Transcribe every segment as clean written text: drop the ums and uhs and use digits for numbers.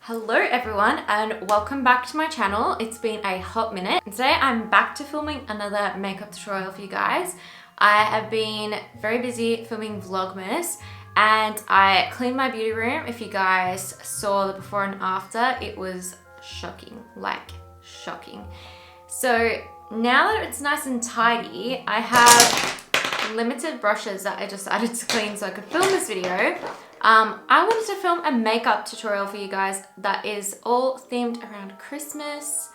Hello everyone and welcome back to my channel. It's been a hot minute and today I'm back to filming another makeup tutorial for you guys. I have been very busy filming Vlogmas and I cleaned my beauty room. If you guys saw the before and after, it was shocking, like shocking. So now that it's nice and tidy, I have limited brushes that I decided to clean so I could film this video. I wanted to film a makeup tutorial for you guys that is all themed around Christmas.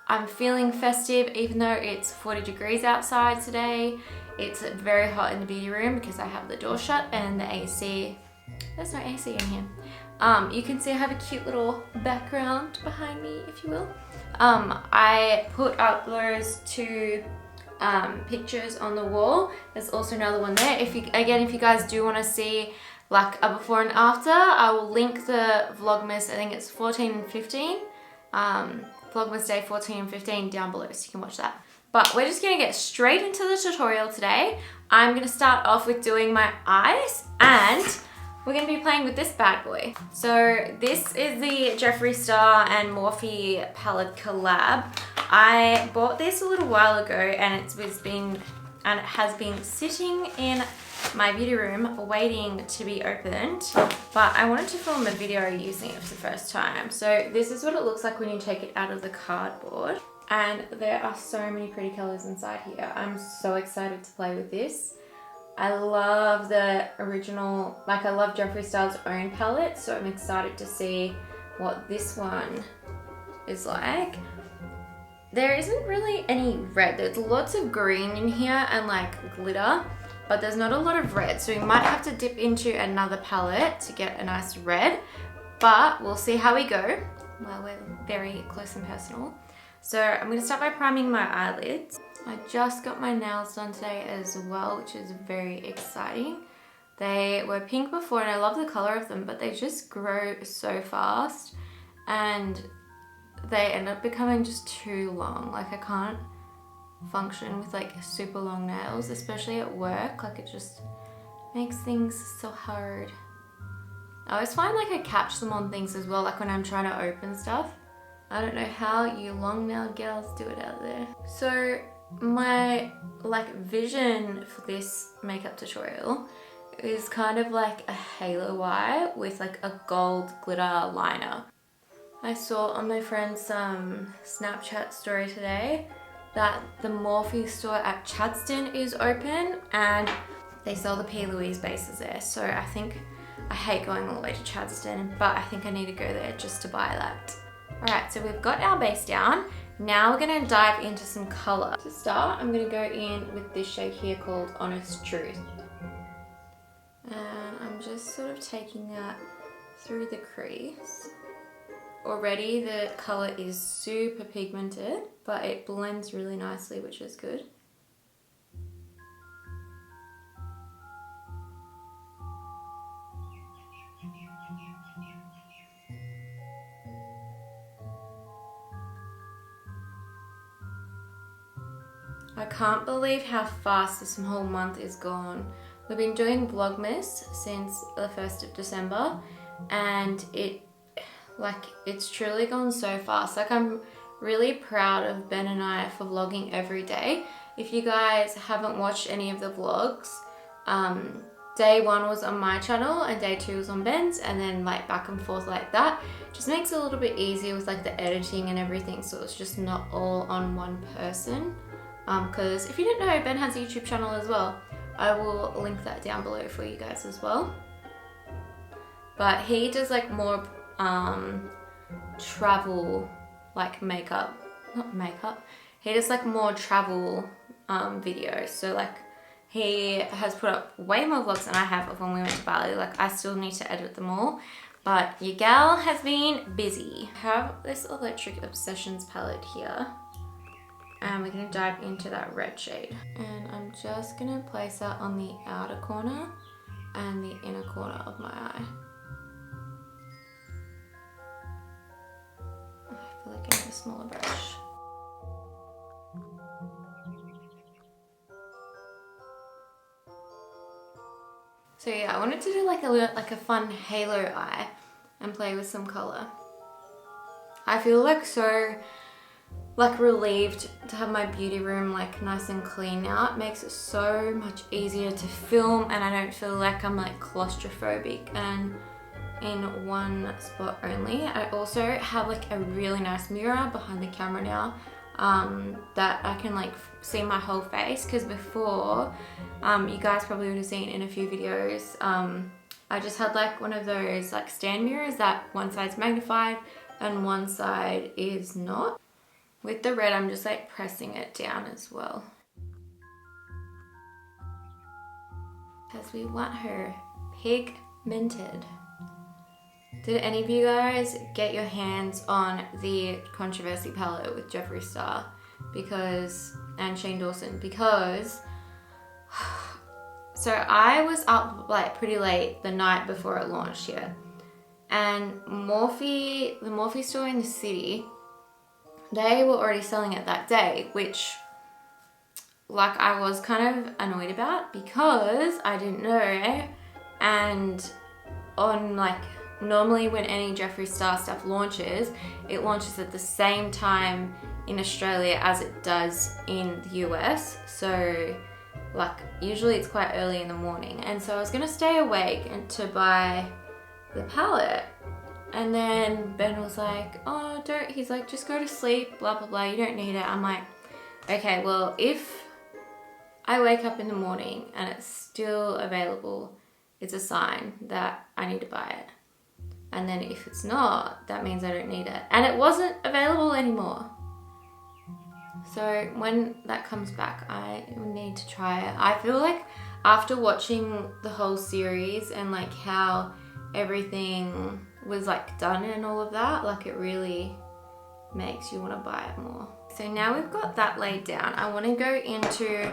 I'm feeling festive even though it's 40 degrees outside today. It's very hot in the beauty room because I have the door shut and the AC. There's no AC in here. You can see I have a cute little background behind me, if you will. I put up those two pictures on the wall. There's also another one there. If you guys do want to see like a before and after, I will link the Vlogmas, I think it's 14 and 15, Vlogmas day 14 and 15 down below so you can watch that. But we're just gonna get straight into the tutorial today. I'm gonna start off with doing my eyes and we're gonna be playing with this bad boy. So this is the Jeffree Star and Morphe palette collab. I bought this a little while ago and it has been sitting in my beauty room waiting to be opened, but I wanted to film a video using it for the first time. So this is what it looks like when you take it out of the cardboard, and there are so many pretty colors inside here. I'm so excited to play with this. I love the original, like I love Jeffree Star's own palette, so I'm excited to see what this one is like. There isn't really any red. There's lots of green in here and like glitter, but there's not a lot of red. So we might have to dip into another palette to get a nice red, but we'll see how we go while we're very close and personal. So I'm gonna start by priming my eyelids. I just got my nails done today as well, which is very exciting. They were pink before and I love the color of them, but they just grow so fast and they end up becoming just too long. Like I can't function with like super long nails, especially at work. Like it just makes things so hard. I always find like I catch them on things as well, like when I'm trying to open stuff. I don't know how you long nailed girls do it out there. So my like vision for this makeup tutorial is kind of like a halo eye with like a gold glitter liner. I saw on my friend's Snapchat story today that the Morphe store at Chadstone is open and they sell the P. Louise bases there. So I think, I hate going all the way to Chadstone, but I think I need to go there just to buy that. Alright, so we've got our base down. Now we're gonna dive into some color. To start, I'm gonna go in with this shade here called Honest Truth. And I'm just sort of taking that through the crease. Already the color is super pigmented, but it blends really nicely, which is good. I can't believe how fast this whole month is gone. We've been doing Vlogmas since the 1st of December and it's truly gone so fast. Like I'm really proud of Ben and I for vlogging every day. If you guys haven't watched any of the vlogs, day 1 was on my channel and day 2 was on Ben's, and then like back and forth like that. Just makes it a little bit easier with like the editing and everything, so it's just not all on one person. Because if you didn't know, Ben has a YouTube channel as well. I will link that down below for you guys as well. But he does like more travel like makeup, not makeup, he does like more travel videos. So like he has put up way more vlogs than I have of when we went to Bali. Like I still need to edit them all, but your gal has been busy. I have this Electric Obsessions palette here and we're gonna dive into that red shade, and I'm just gonna place that on the outer corner and the inner corner of my eye. I feel like I need a smaller brush. So yeah, I wanted to do like a fun halo eye and play with some color. I feel like so like relieved to have my beauty room like nice and clean now. It makes it so much easier to film, and I don't feel like I'm like claustrophobic and in one spot only. I also have like a really nice mirror behind the camera now that I can like see my whole face, because before you guys probably would have seen in a few videos I just had like one of those like stand mirrors that one side's magnified and one side is not. With the red, I'm just like pressing it down as well, because we want her pigmented. Did any of you guys get your hands on the Controversy palette with Jeffree Star and Shane Dawson? Because so I was up like pretty late the night before it launched here, and Morphe, the Morphe store in the city, they were already selling it that day, which like I was kind of annoyed about because I didn't know. And on like normally when any Jeffree Star stuff launches, it launches at the same time in Australia as it does in the US. So like usually it's quite early in the morning, and so I was gonna stay awake and to buy the palette. And then Ben was like, oh, don't, he's like, just go to sleep, blah, blah, blah, you don't need it. I'm like, okay, well, if I wake up in the morning and it's still available, it's a sign that I need to buy it. And then if it's not, that means I don't need it. And it wasn't available anymore. So when that comes back, I need to try it. I feel like after watching the whole series and like how everything was like done and all of that, like it really makes you want to buy it more. So now we've got that laid down, I want to go into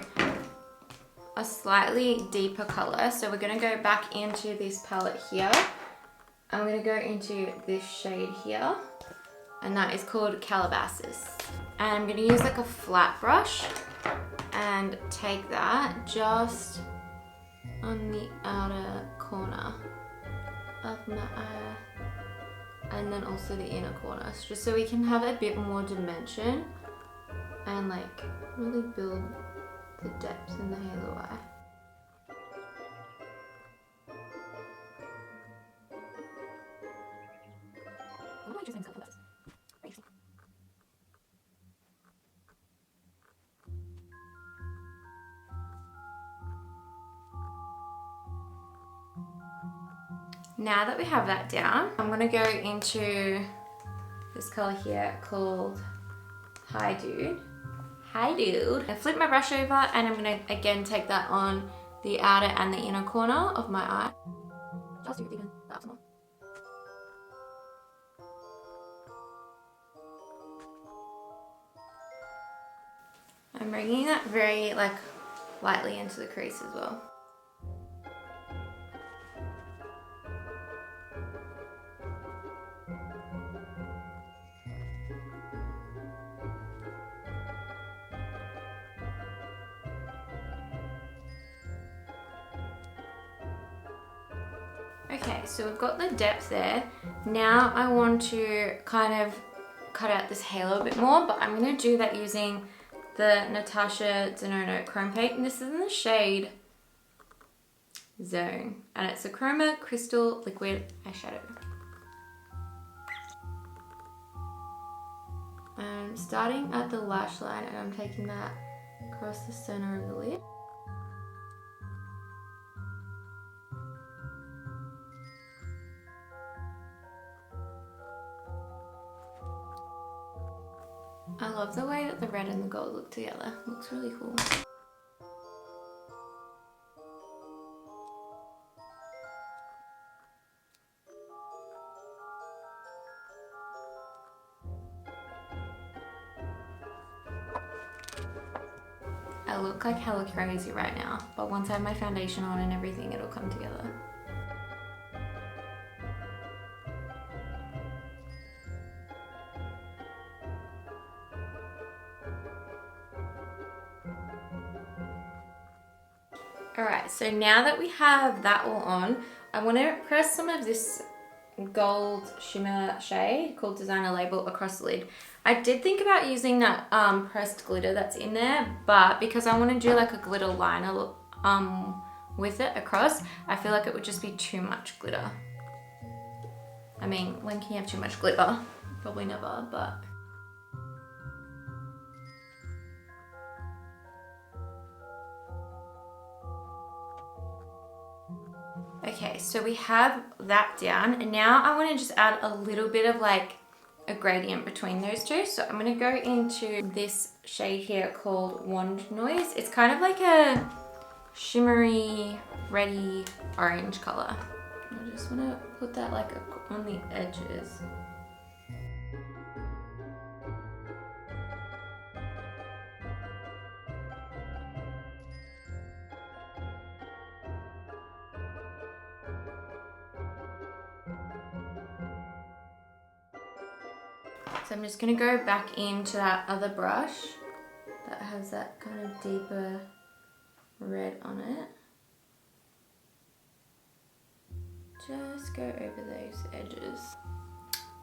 a slightly deeper color. So we're going to go back into this palette here. I'm going to go into this shade here, and that is called Calabasas. And I'm going to use like a flat brush and take that just on the outer corner of my eye, and then also the inner corner, just so we can have a bit more dimension and like really build the depth in the hazel eye. Now that we have that down, I'm gonna go into this color here called Hi Dude. Hi Dude. I flip my brush over and I'm gonna again take that on the outer and the inner corner of my eye. Just to even that up some more. I'm bringing that very like lightly into the crease as well. Okay, so we've got the depth there. Now I want to kind of cut out this halo a bit more, but I'm going to do that using the Natasha Denona Chrome Paint, and this is in the shade Zone, and it's a Chroma Crystal Liquid Eyeshadow. I'm starting at the lash line and I'm taking that across the center of the lid. I love the way that the red and the gold look together. It looks really cool. I look like hella crazy right now, but once I have my foundation on and everything, it'll come together. Alright, so now that we have that all on, I want to press some of this gold shimmer shade called Designer Label across the lid. I did think about using that pressed glitter that's in there, but because I want to do like a glitter liner with it across, I feel like it would just be too much glitter. I mean, when can you have too much glitter? Probably never, but... Okay, so we have that down, and now I want to just add a little bit of like a gradient between those two. So I'm going to go into this shade here called Wand Noise. It's kind of like a shimmery, reddy orange color. I just want to put that like on the edges. So I'm just going to go back into that other brush that has that kind of deeper red on it. Just go over those edges.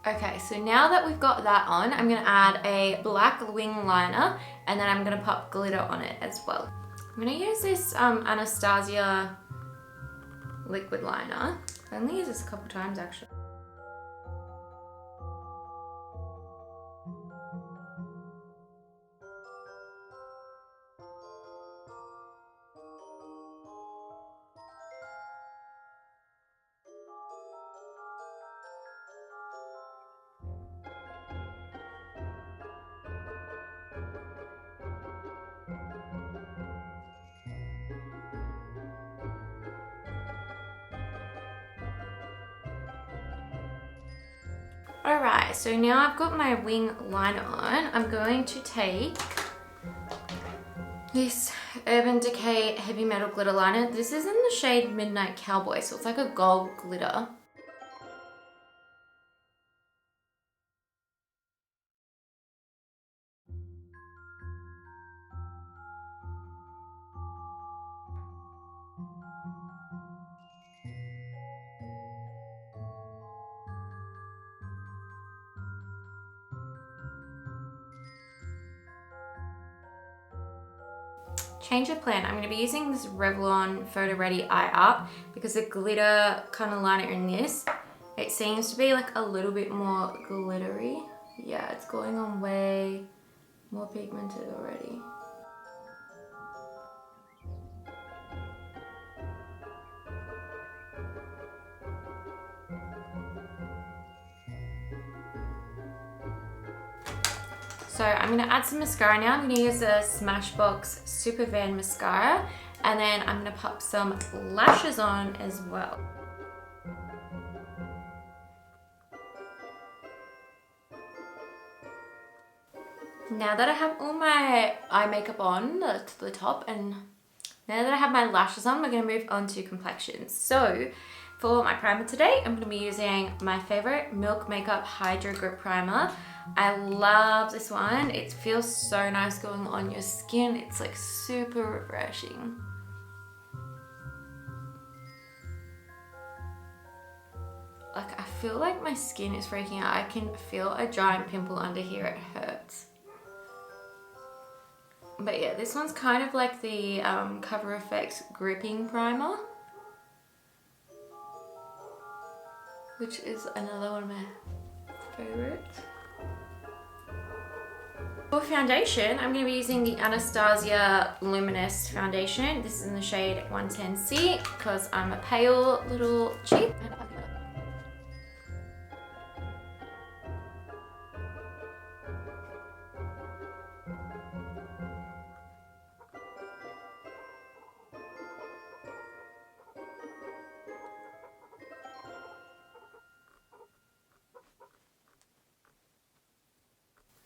Okay, so now that we've got that on, I'm going to add a black wing liner, and then I'm going to pop glitter on it as well. I'm going to use this Anastasia liquid liner. I only used this a couple times actually. Alright, so now I've got my wing liner on. I'm going to take this Urban Decay Heavy Metal Glitter Liner. This is in the shade Midnight Cowboy, so it's like a gold glitter. Change of plan. I'm going to be using this Revlon Photo Ready Eye Art because the glitter kind of liner in this, it seems to be like a little bit more glittery. Yeah, it's going on way more pigmented already. So I'm going to add some mascara now. I'm going to use the Smashbox Superfan mascara, and then I'm going to pop some lashes on as well. Now that I have all my eye makeup on to the top, and now that I have my lashes on, we're going to move on to complexions. So for my primer today, I'm going to be using my favorite Milk Makeup Hydrogrip primer. I love this one. It feels so nice going on your skin. It's like super refreshing. Like I feel like my skin is freaking out. I can feel a giant pimple under here. It hurts. But yeah, this one's kind of like the Cover FX gripping primer, which is another one of my favorites. For foundation, I'm going to be using the Anastasia Luminous foundation. This is in the shade 110C because I'm a pale little cheap.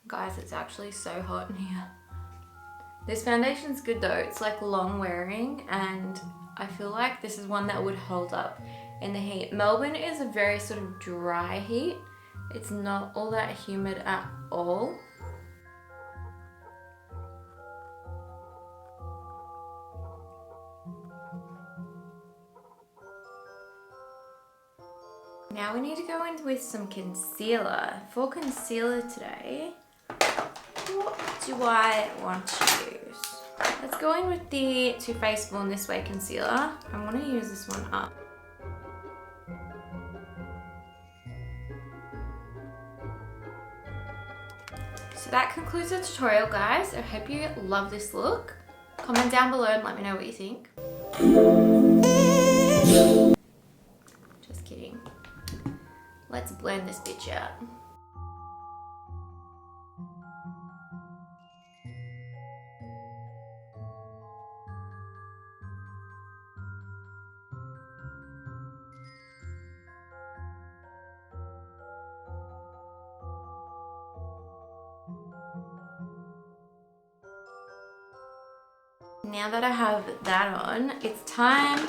Guys, it's actually so hot in here. This foundation's good though. It's like long wearing, and I feel like this is one that would hold up in the heat. Melbourne is a very sort of dry heat. It's not all that humid at all. Now we need need to go in with some concealer. For concealer today, what do I want to use? Let's go in with the Too Faced Born This Way concealer. I want to use this one up. So that concludes the tutorial, guys. I hope you love this look. Comment down below and let me know what you think. Just kidding. Let's blend this bitch out. Now that I have that on, it's time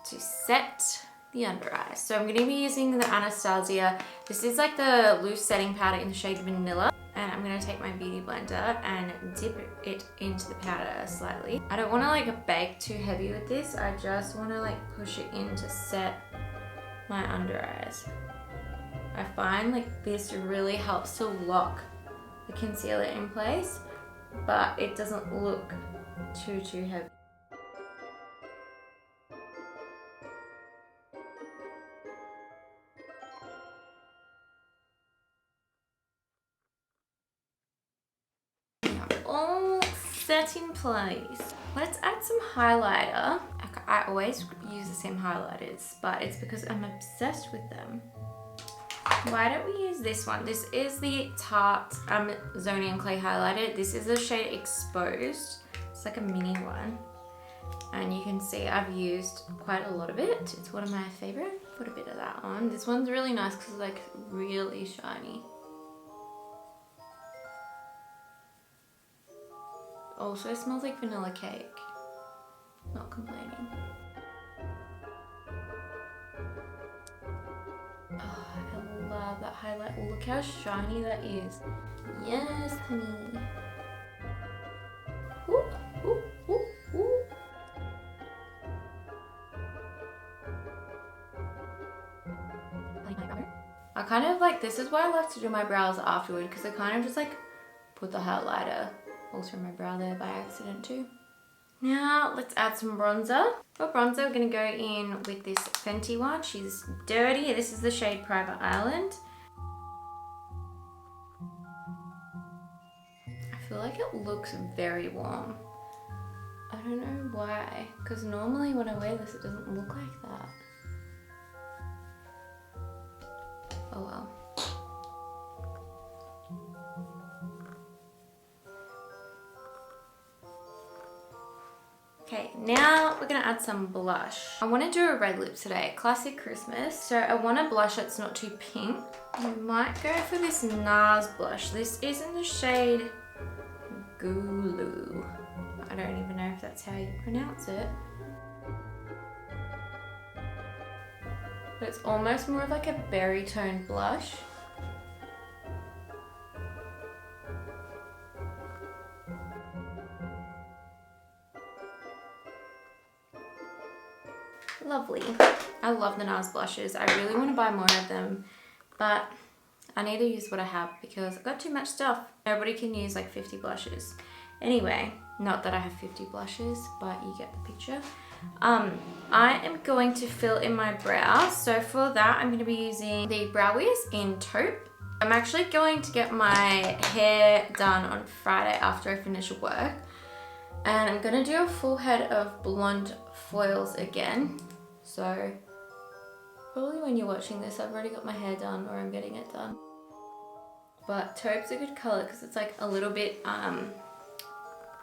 to set the under eyes. So I'm going to be using the Anastasia. This is like the loose setting powder in the shade Vanilla. And I'm going to take my beauty blender and dip it into the powder slightly. I don't want to like bake too heavy with this. I just want to like push it in to set my under eyes. I find like this really helps to lock the concealer in place, but it doesn't look too heavy. Now, all set in place. Let's add some highlighter. I always use the same highlighters, but it's because I'm obsessed with them. Why don't we use this one? This is the Tarte Zonian Clay highlighter. This is the shade Exposed. It's like a mini one. And you can see I've used quite a lot of it. It's one of my favorite. Put a bit of that on. This one's really nice because it's like really shiny. Also smells like vanilla cake. Not complaining. Oh, I love that highlight. Oh, look how shiny that is. Yes, honey. Ooh, ooh, ooh, ooh. I kind of like, this is why I like to do my brows afterward, because I kind of just like put the highlighter all through my brow there by accident too. Now let's add some bronzer. For bronzer, we're going to go in with this Fenty one. She's dirty. This is the shade Private Island. I feel like it looks very warm. I don't know why, because normally when I wear this, it doesn't look like that. Oh well. Okay, now we're gonna add some blush. I want to do a red lip today, classic Christmas. So I want a blush that's not too pink. I might go for this Nars blush. This is in the shade Goulue. I don't even know if that's how you pronounce it. But it's almost more of like a berry toned blush. Lovely. I love the Nars blushes. I really want to buy more of them, but I need to use what I have because I've got too much stuff. Nobody can use like 50 blushes. Anyway, not that I have 50 blushes, but you get the picture. I am going to fill in my brows. So for that, I'm going to be using the Brow Wiz in Taupe. I'm actually going to get my hair done on Friday after I finish work. And I'm going to do a full head of blonde foils again. So probably when you're watching this, I've already got my hair done or I'm getting it done. But Taupe's a good color because it's like a little bit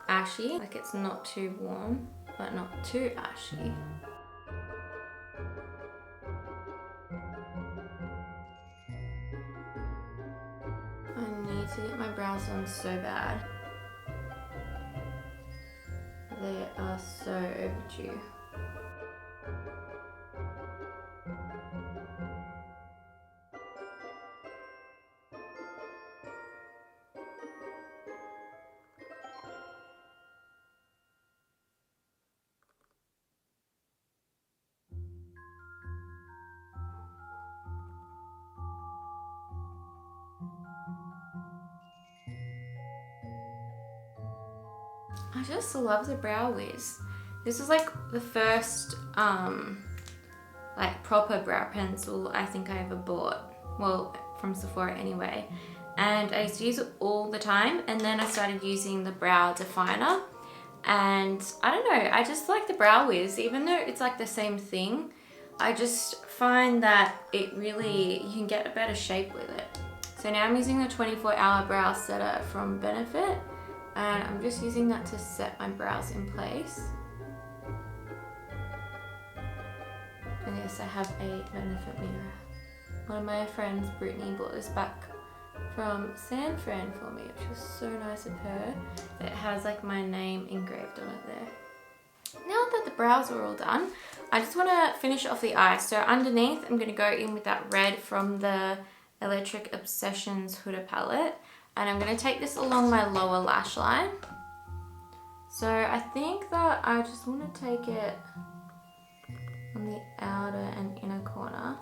ashy. Like it's not too warm, but not too ashy. I need to get my brows done so bad. They are so overdue. I just love the Brow Wiz. This was like the first like proper brow pencil I think I ever bought. Well, from Sephora anyway. And I used to use it all the time, and then I started using the brow definer. And I don't know, I just like the Brow Wiz, even though it's like the same thing. I just find that it really, you can get a better shape with it. So now I'm using the 24-hour brow setter from Benefit, and I'm just using that to set my brows in place. And yes, I have a Benefit mirror. One of my friends, Brittany, bought this back from San Fran for me, which was so nice of her. It has like my name engraved on it there. Now that the brows are all done, I just want to finish off the eye. So underneath, I'm going to go in with that red from the Electric Obsessions Huda palette. And I'm going to take this along my lower lash line. So I think that I just want to take it on the outer and inner corner.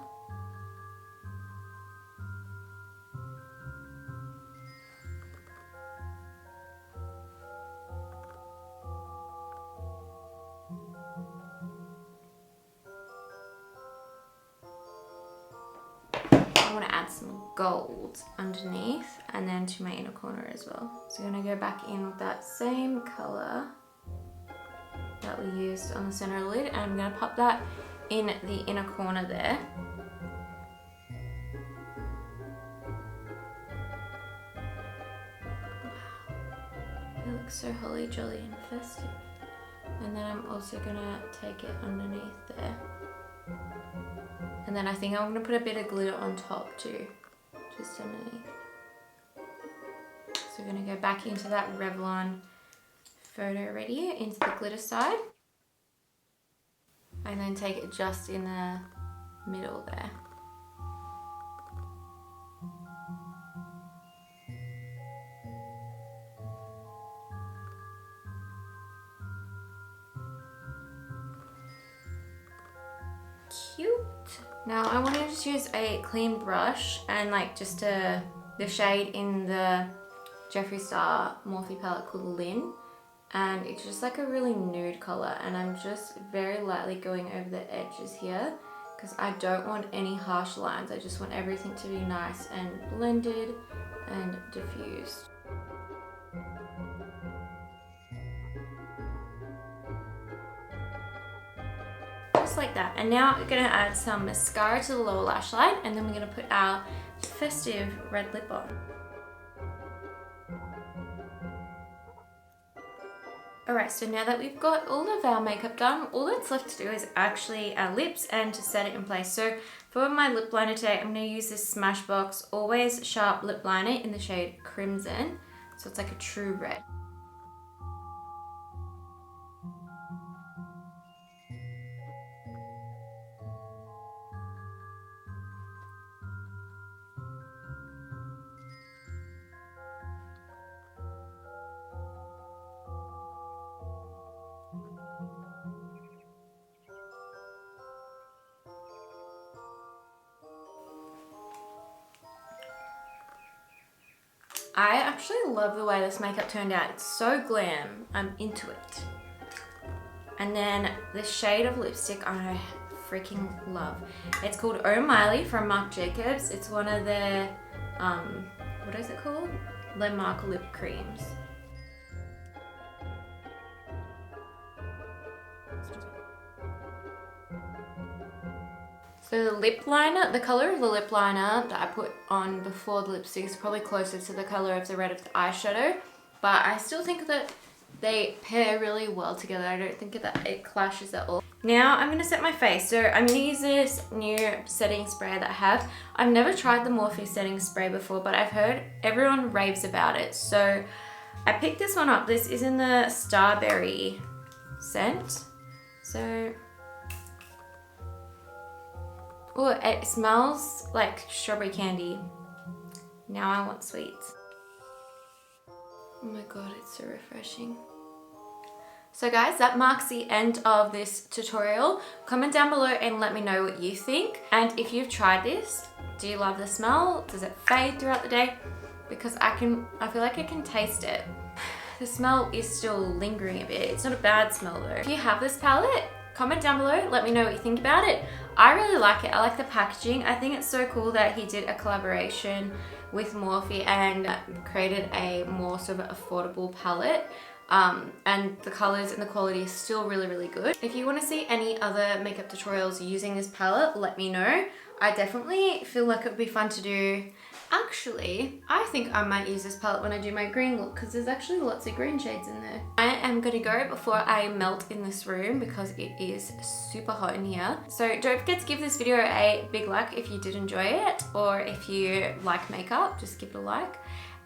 I want to add some gold underneath and then to my inner corner as well. So I'm going to go back in with that same colour that we used on the center of the lid, and I'm going to pop that in the inner corner there. Wow, it looks so holly jolly and festive. And then I'm also going to take it underneath there. And then I think I'm going to put a bit of glitter on top too, just underneath. So we're going to go back into that Revlon Photo Ready, into the glitter side. And then take it just in the middle there. Cute. Now I want to just use a clean brush and like just the shade in the Jeffree Star Morphe palette called Lynn, and it's just like a really nude color, and I'm just very lightly going over the edges here because I don't want any harsh lines. I just want everything to be nice and blended and diffused. Just like that. And now we're going to add some mascara to the lower lash line, and then we're going to put our festive red lip on. Alright, so now that we've got all of our makeup done, all that's left to do is actually our lips and to set it in place. So for my lip liner today, I'm going to use this Smashbox Always Sharp Lip Liner in the shade Crimson. So it's like a true red. I actually love the way this makeup turned out. It's so glam. I'm into it. And then the shade of lipstick I freaking love. It's called Oh Miley from Marc Jacobs. It's one of their, what is it called? Le Marc lip creams. So the lip liner, the color of the lip liner that I put on before the lipstick is probably closer to the color of the red of the eyeshadow, but I still think that they pair really well together. I don't think that it clashes at all. Now I'm going to set my face. So I'm going to use this new setting spray that I have. I've never tried the Morphe setting spray before, but I've heard everyone raves about it. So I picked this one up. This is in the Starberry scent. So oh, it smells like strawberry candy. Now I want sweets. Oh my god, it's so refreshing. So guys, that marks the end of this tutorial. Comment down below and let me know what you think. And if you've tried this, do you love the smell? Does it fade throughout the day? Because I feel like I can taste it. the smell is still lingering a bit. It's not a bad smell though. If you have this palette, comment down below, let me know what you think about it. I really like it. I like the packaging. I think it's so cool that he did a collaboration with Morphe and created a more sort of affordable palette. And the colors and the quality is still really, really good. If you want to see any other makeup tutorials using this palette, let me know. I definitely feel like it would be fun to do. Actually, I think I might use this palette when I do my green look because there's actually lots of green shades in there. I am gonna go before I melt in this room because it is super hot in here. So don't forget to give this video a big like if you did enjoy it, or if you like makeup, just give it a like.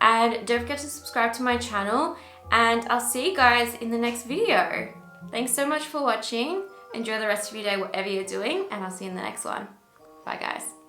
And don't forget to subscribe to my channel, and I'll see you guys in the next video. Thanks so much for watching. Enjoy the rest of your day, whatever you're doing, and I'll see you in the next one. Bye guys.